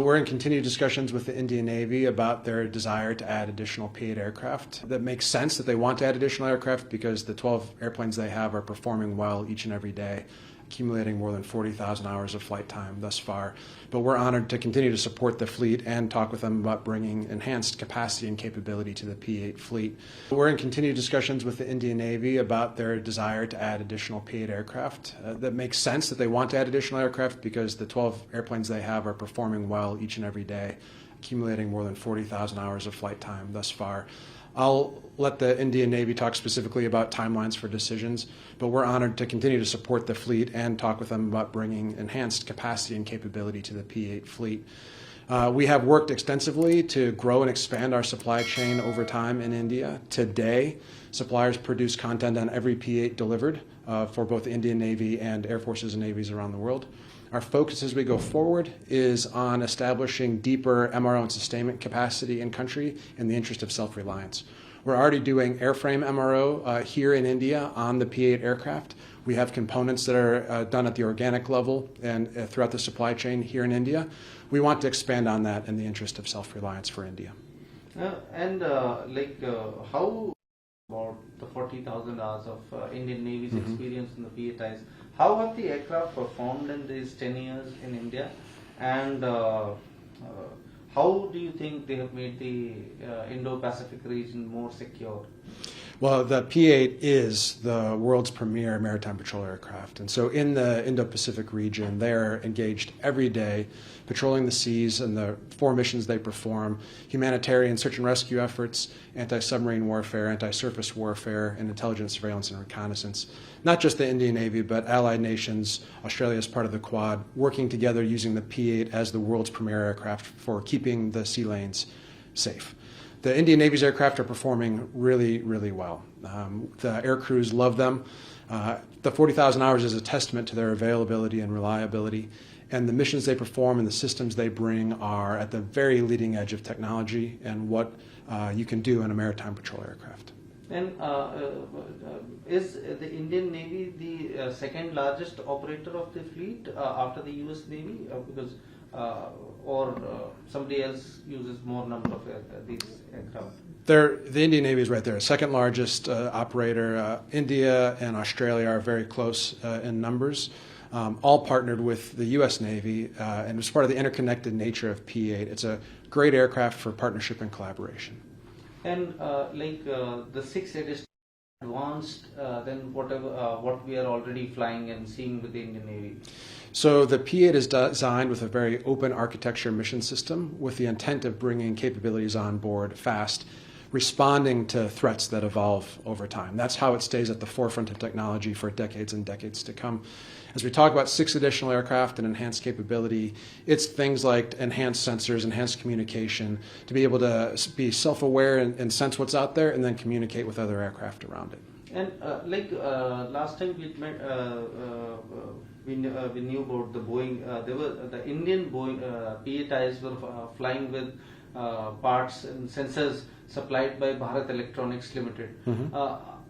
We're in continued discussions with the Indian Navy about their desire to add additional P-8 aircraft. That makes sense that they want to add additional aircraft because the 12 airplanes they have are performing well each and every day, accumulating more than 40,000 hours of flight time thus far. But we're honored to continue to support the fleet and talk with them about bringing enhanced capacity and capability to the P-8 fleet. We're in continued discussions with the Indian Navy about their desire to add additional P-8 aircraft. That makes sense that they want to add additional aircraft because the 12 airplanes they have are performing well each and every day, accumulating more than 40,000 hours of flight time thus far. I'll let the Indian Navy talk specifically about timelines for decisions, but we're honored to continue to support the fleet and talk with them about bringing enhanced capacity and capability to the P-8 fleet. We have worked extensively to grow and expand our supply chain over time in India. Today, suppliers produce content on every P-8 delivered for both the Indian Navy and Air Forces and Navies around the world. Our focus as we go forward is on establishing deeper MRO and sustainment capacity in country in the interest of self-reliance. We're already doing airframe MRO here in India on the P-8 aircraft. We have components that are done at the organic level and throughout the supply chain here in India. We want to expand on that in the interest of self-reliance for India. How about the 40,000 hours of Indian Navy's experience in the P-8Is? How have the aircraft performed in these 10 years in India, and how do you think they have made the Indo-Pacific region more secure? Well, the P-8 is the world's premier maritime patrol aircraft. And so in the Indo-Pacific region, they're engaged every day patrolling the seas and the 4 missions they perform: humanitarian search and rescue efforts, anti-submarine warfare, anti-surface warfare, and intelligence, surveillance, and reconnaissance. Not just the Indian Navy, but allied nations, Australia as part of the Quad, working together using the P-8 as the world's premier aircraft for keeping the sea lanes safe. The Indian Navy's aircraft are performing really, really well. The air crews love them. The 40,000 hours is a testament to their availability and reliability. And the missions they perform and the systems they bring are at the very leading edge of technology and what you can do in a maritime patrol aircraft. And is the Indian Navy the second largest operator of the fleet after the US Navy? Or somebody else uses more number of these aircraft? The Indian Navy is right there, second largest operator. India and Australia are very close in numbers, all partnered with the U.S. Navy, and as part of the interconnected nature of P-8, it's a great aircraft for partnership and collaboration. And the 6th edition advanced than what we are already flying and seeing with the Indian Navy. So the P-8 is designed with a very open architecture mission system with the intent of bringing capabilities on board fast, responding to threats that evolve over time. That's how it stays at the forefront of technology for decades and decades to come. As we talk about 6 additional aircraft and enhanced capability, it's things like enhanced sensors, enhanced communication, to be able to be self-aware and sense what's out there and then communicate with other aircraft around it. And last time we met, we knew about the Boeing. The Indian Boeing P-8Is were flying with parts and sensors supplied by Bharat Electronics Limited.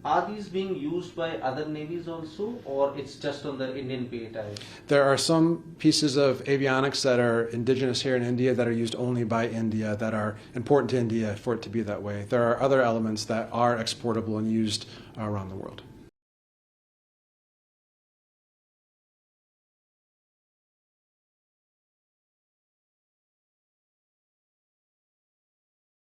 Are these being used by other navies also, or it's just on the Indian P-8Is? There are some pieces of avionics that are indigenous here in India that are used only by India, that are important to India for it to be that way. There are other elements that are exportable and used around the world.